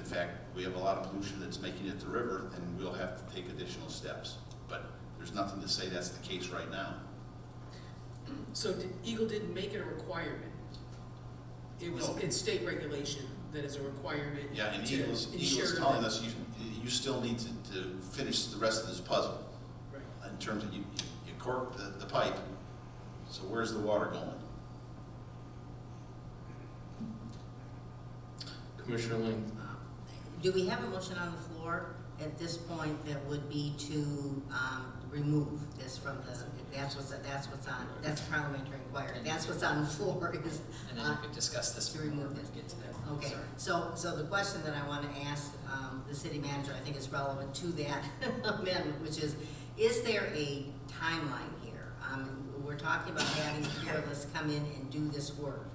in fact we have a lot of pollution that's making it the river, then we'll have to take additional steps. But there's nothing to say that's the case right now. So Eagle didn't make it a requirement. It was No. in state regulation that is a requirement. Yeah, and to Eagle's ensure telling that- us you still need to finish the rest of this puzzle. Right. In terms of you cork the pipe, so where's the water going? Commissioner Ling. Do we have a motion on the floor at this point that would be to remove this from the, that's parliamentary inquiry, that's what's on the floor is, And then you could discuss this. to remove this. Get to that. Okay, Sorry. so the question that I want to ask the city manager, I think is relevant to that amendment, which is there a timeline here? We're talking about having Peerless come in and do this work.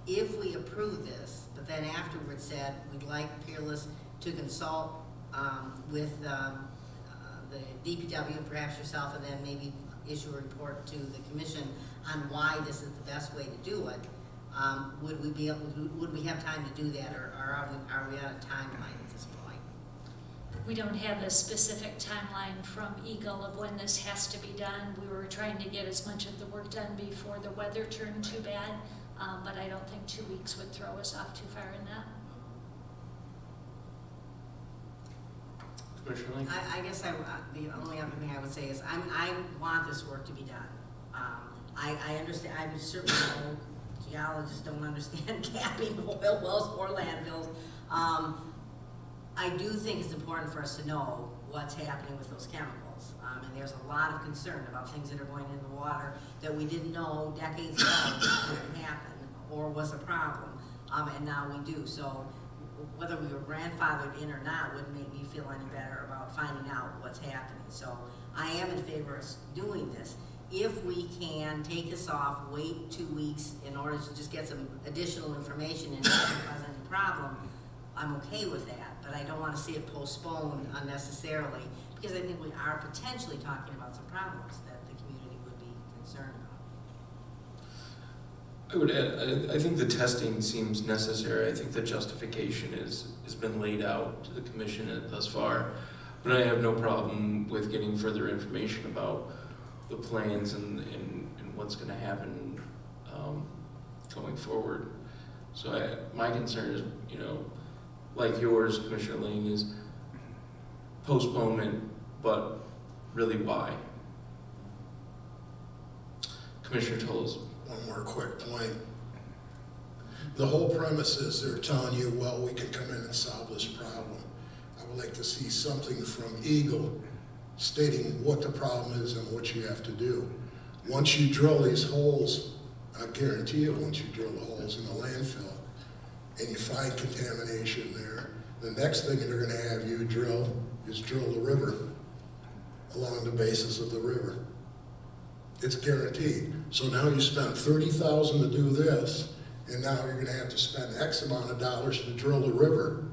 If we approve this, but then afterwards said, we'd like Peerless to consult with the DPW, perhaps yourself, and then maybe issue a report to the commission on why this is the best way to do it, would we have time to do that, or are we on a timeline at this point? We don't have a specific timeline from Eagle of when this has to be done. We were trying to get as much of the work done before the weather turned too bad, but I don't think 2 weeks would throw us off too far in that. Commissioner Ling. I guess the only other thing I would say is I want this work to be done. I understand, I certainly know geologists don't understand capping of oil wells or landfills. I do think it's important for us to know what's happening with those chemicals. And there's a lot of concern about things that are going into the water that we didn't know decades ago would happen or was a problem, and now we do. So whether we were grandfathered in or not wouldn't make me feel any better about finding out what's happening. So I am in favor of doing this. If we can take this off, wait 2 weeks in order to just get some additional information and not cause any problem, I'm okay with that. But I don't want to see it postponed unnecessarily, because I think we are potentially talking about some problems that the community would be concerned about. I would add, I think the testing seems necessary. I think the justification has been laid out to the commission thus far. But I have no problem with getting further information about the plans and what's going to happen going forward. So my concern is, like yours, Commissioner Ling, is postponement, but really why? Commissioner Toles. One more quick point. The whole premise is they're telling you, well, we can come in and solve this problem. I would like to see something from Eagle stating what the problem is and what you have to do. Once you drill these holes, I guarantee you, once you drill the holes in the landfill and you find contamination there, the next thing they're going to have you drill is drill the river along the basis of the river. It's guaranteed. So now you spent $30,000 to do this, and now you're going to have to spend X amount of dollars to drill the river.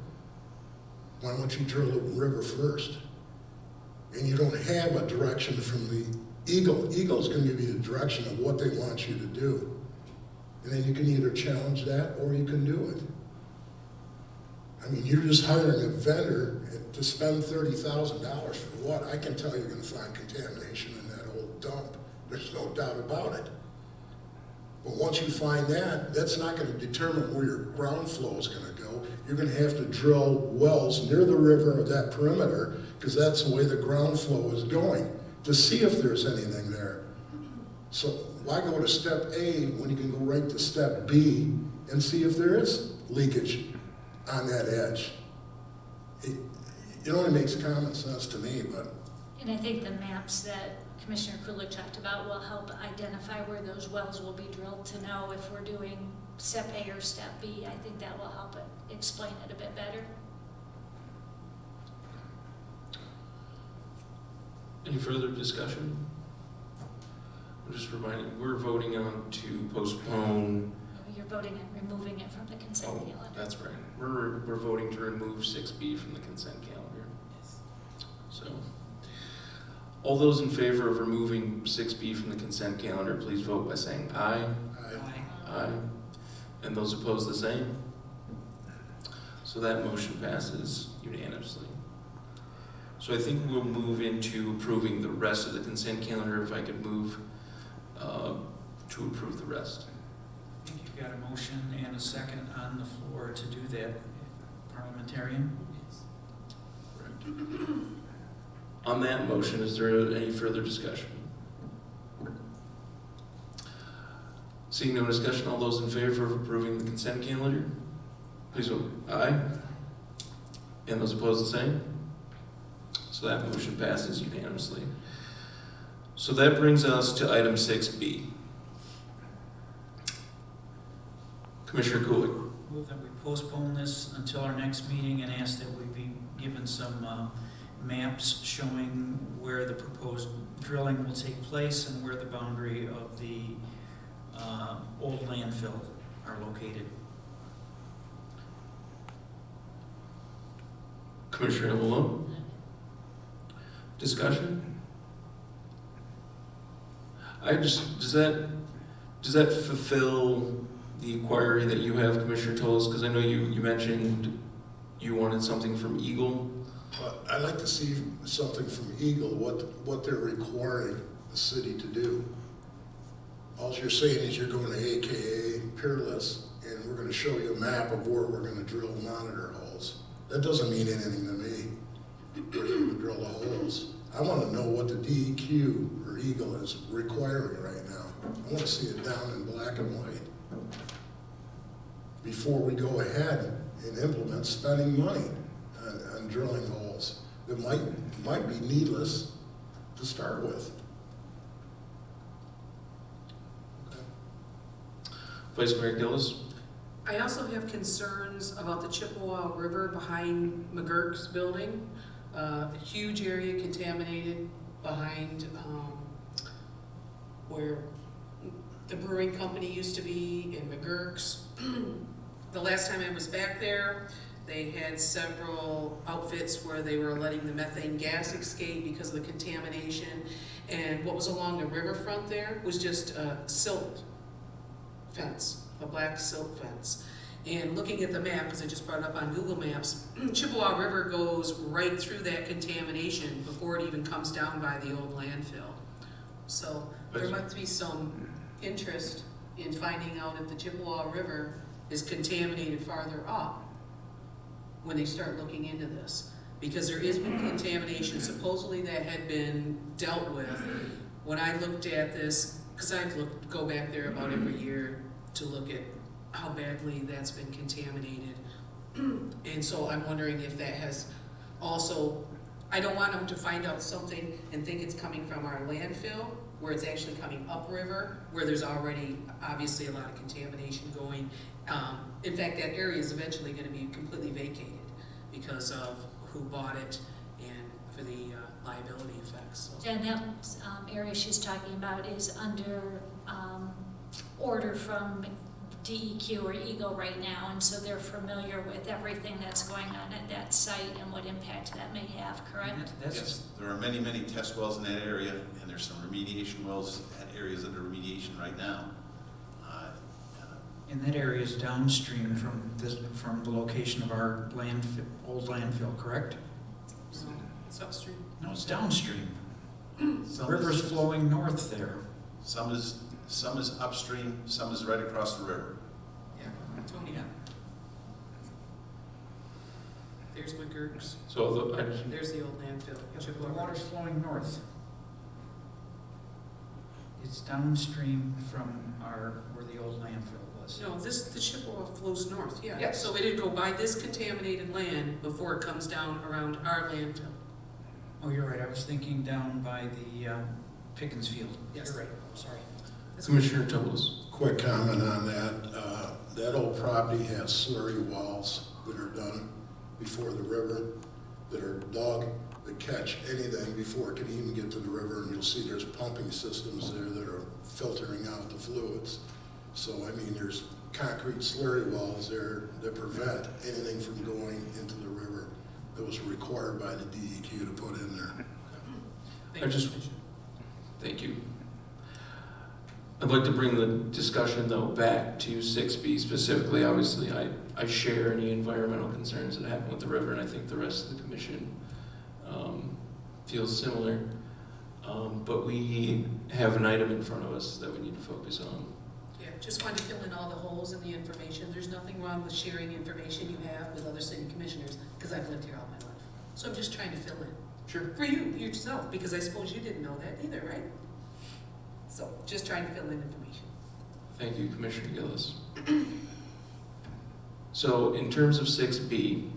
Why don't you drill the river first? And you don't have a direction from the Eagle. Eagle's going to give you a direction of what they want you to do. And then you can either challenge that or you can do it. I mean, you're just hiring a vendor to spend $30,000 for what? I can tell you're going to find contamination in that old dump. There's no doubt about it. But once you find that, that's not going to determine where your ground flow is going to go. You're going to have to drill wells near the river or that perimeter, because that's the way the ground flow is going, to see if there's anything there. So why go to step A when you can go right to step B and see if there is leakage on that edge? It only makes common sense to me, but. And I think the maps that Commissioner Krulik talked about will help identify where those wells will be drilled to know if we're doing step A or step B. I think that will help it explain it a bit better. Any further discussion? I'm just reminding, we're voting on to postpone. You're voting and removing it from the consent calendar. That's right. We're voting to remove 6B from the consent calendar. Yes. So, all those in favor of removing 6B from the consent calendar, please vote by saying aye. I Aye. And those opposed, the same. So that motion passes unanimously. So I think we'll move into approving the rest of the consent calendar, if I could move to approve the rest. I think you've got a motion and a second on the floor to do that, parliamentarian. On that motion, is there any further discussion? Seeing no discussion, all those in favor of approving the consent calendar, please vote aye. And those opposed, the same. So that motion passes unanimously. So that brings us to item 6B. Commissioner Kulik. Move that we postpone this until our next meeting and ask that we be given some maps showing where the proposed drilling will take place and where the boundary of the old landfill are located. Commissioner Malone. Discussion? Does that fulfill the inquiry that you have, Commissioner Toles? Because I know you mentioned you wanted something from Eagle. But I'd like to see something from Eagle, what they're requiring the city to do. All you're saying is you're going to AKA Peerless, and we're gonna show you a map of where we're gonna drill monitor holes. That doesn't mean anything to me, where you're gonna drill the holes. I wanna know what the DEQ or Eagle is requiring right now. I wanna see it down in black and white before we go ahead and implement spending money on drilling holes that might be needless to start with. Vice Mayor Gillis. I also have concerns about the Chippewa River behind McGurk's building. A huge area contaminated behind where the brewing company used to be in McGurk's. The last time I was back there, they had several outfits where they were letting the methane gas escape because of the contamination. And what was along the riverfront there was just a silt fence, a black silt fence. And looking at the map, because I just brought it up on Google Maps, Chippewa River goes right through that contamination before it even comes down by the old landfill. So there must be some interest in finding out if the Chippewa River is contaminated farther up when they start looking into this. Because there is contamination supposedly that had been dealt with. When I looked at this, because I go back there about every year to look at how badly that's been contaminated. And so I'm wondering if that has also, I don't want them to find out something and think it's coming from our landfill, where it's actually coming upriver, where there's already obviously a lot of contamination going. In fact, that area is eventually going to be completely vacated because of who bought it and for the liability effects. So. And that area she's talking about is under order from DEQ or Eagle right now, and so they're familiar with everything that's going on at that site and what impact that may have, correct? Yes, there are many, many test wells in that area, and there's some remediation wells at areas under remediation right now. And that area is downstream from the location of our old landfill, correct? So it's upstream. No, it's downstream. The Some river's is- flowing north there. Some is upstream, some is right across the river. Yeah, Tony. There's McGurk's. So There's the old landfill. The Chippewa River. water's flowing north. It's downstream from where the old landfill was. No, the Chippewa flows north, yeah. Yes. So it'd go by this contaminated land before it comes down around our landfill. Oh, you're right, I was thinking down by the Pickens field. Yes. You're right, sorry. Commissioner Toles. Quick comment on that. That old property has slurry walls that are done before the river, that are dug, that catch anything before it can even get to the river, and you'll see there's pumping systems there that are filtering out the fluids. So, I mean, there's concrete slurry walls there that prevent anything from going into the river that was required by the DEQ to put in there. Thank you. Thank you. I'd like to bring the discussion though back to 6B specifically. Obviously, I share any environmental concerns that happen with the river, and I think the rest of the commission feels similar. But we have an item in front of us that we need to focus on. Yeah, just wanted to fill in all the holes in the information. There's nothing wrong with sharing information you have with other city commissioners, because I've lived here all my life. So I'm just trying to fill in. Sure. For you, yourself, because I suppose you didn't know that either, right? So, just trying to fill in information. Thank you, Commissioner Gillis. So in terms of 6B,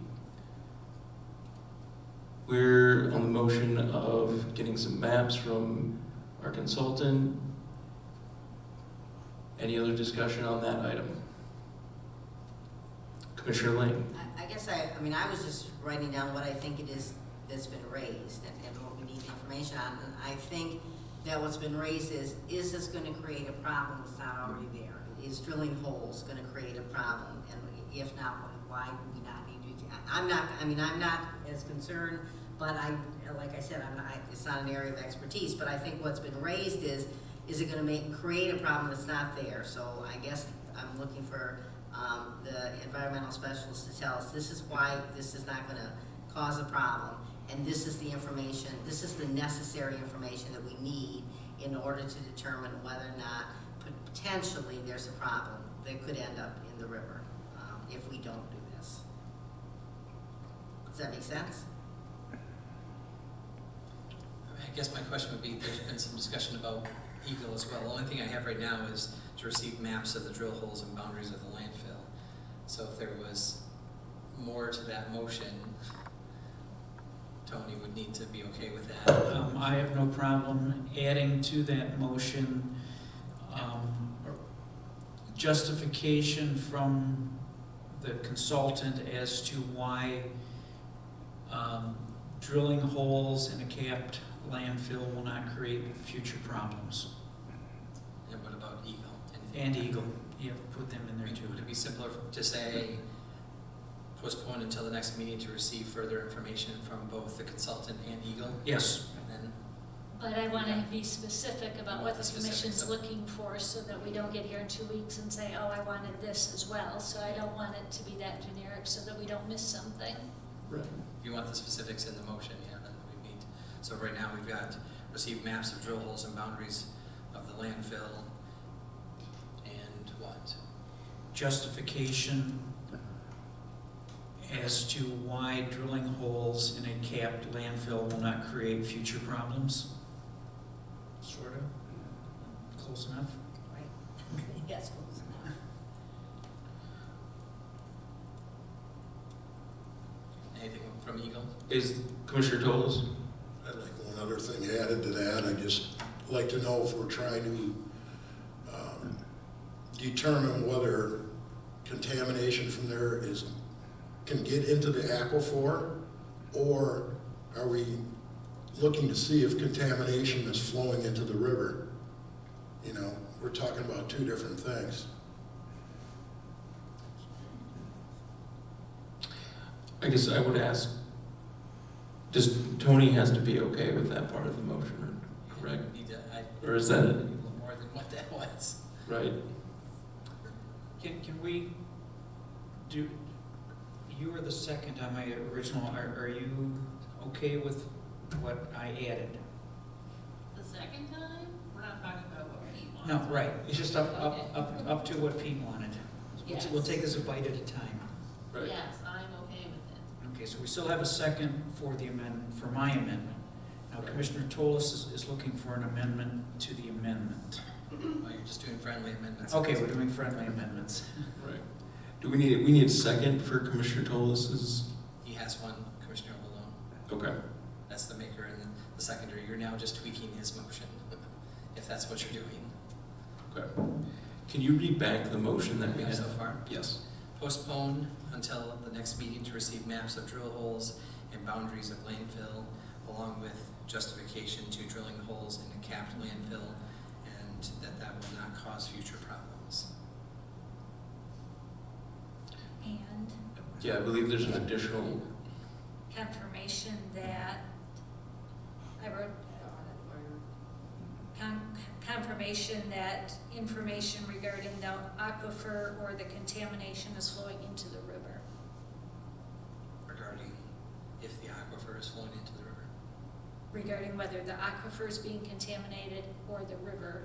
we're on the motion of getting some maps from our consultant. Any other discussion on that item? Commissioner Lane? I guess I mean, I was just writing down what I think it is that's been raised and what we need information on. And I think that what's been raised is this gonna create a problem that's not already there? Is drilling holes gonna create a problem? And if not, why do we not need to? I'm not as concerned, but like I said, it's not an area of expertise, but I think what's been raised is it gonna create a problem that's not there? So I guess I'm looking for the environmental specialist to tell us this is why this is not gonna cause a problem, and this is the information, this is the necessary information that we need in order to determine whether or not potentially there's a problem that could end up in the river if we don't do this. Does that make sense? I guess my question would be, there's been some discussion about Eagle as well. The only thing I have right now is to receive maps of the drill holes and boundaries of the landfill. So if there was more to that motion, Tony would need to be okay with that. I have no problem adding to that motion justification from the consultant as to why drilling holes in a capped landfill will not create future problems. And what about Eagle? And Eagle, you have to put them in there too. Would it be simpler to say postpone until the next meeting to receive further information from both the consultant and Eagle? Yes. And then, But I want to be specific about what the Specifics. commission's looking for, so that we don't get here in 2 weeks and say, oh, I wanted this as well. So I don't want it to be that generic, so that we don't miss something. Right. if you want the specifics in the motion, yeah, then we need. So right now, we've got received maps of drill holes and boundaries of the landfill, and what? Justification as to why drilling holes in a capped landfill will not create future problems? Sort of? Close enough? Right. Yes, close enough. Anything from Eagle? Is Commissioner Toles? I'd like one other thing added to that. I'd just like to know if we're trying to determine whether contamination from there can get into the aquifer, or are we looking to see if contamination is flowing into the river? You know, we're talking about two different things. I guess I would ask, does Tony has to be okay with that part of the motion, correct? We need to, Or is that a little more than what that was. right? Can we do, you were the second on my original, are you okay with what I added? The second time? We're not talking about what Pete wants. No, right, it's just up to what Pete wanted. Yes. We'll take this a bite at a time. Right. Yes, I'm okay with it. Okay, so we still have a second for the amendment, for my amendment. Now Commissioner Tolis is looking for an amendment to the amendment. Well, you're just doing friendly amendments. Okay, we're doing friendly amendments. Right. Do we need a second for Commissioner Toles's? He has one, Commissioner Malone. Okay. That's the maker and the seconder. You're now just tweaking his motion, if that's what you're doing. Okay. Can you read back the motion that we have have? so far? Yes. Postpone until the next meeting to receive maps of drill holes and boundaries of landfill, along with justification to drilling holes in a capped landfill, and that will not cause future problems. And Yeah, I believe there's an additional, confirmation that, I wrote, confirmation that information regarding the aquifer or the contamination is flowing into the river. Regarding if the aquifer is flowing into the river. Regarding whether the aquifer is being contaminated or the river.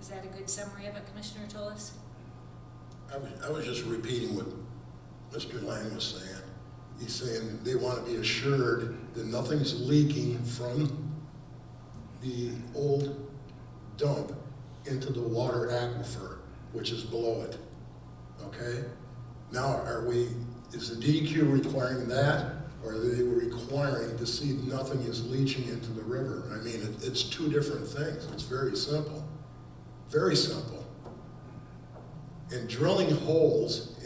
Is that a good summary of it, Commissioner Tolis? I was just repeating what Mr. Lang was saying. He's saying they want to be assured that nothing's leaking from the old dump into the water aquifer, which is below it. Okay? Now, is the DEQ requiring that, or are they requiring to see nothing is leaching into the river? I mean, it's two different things. It's very simple. Very simple. And drilling holes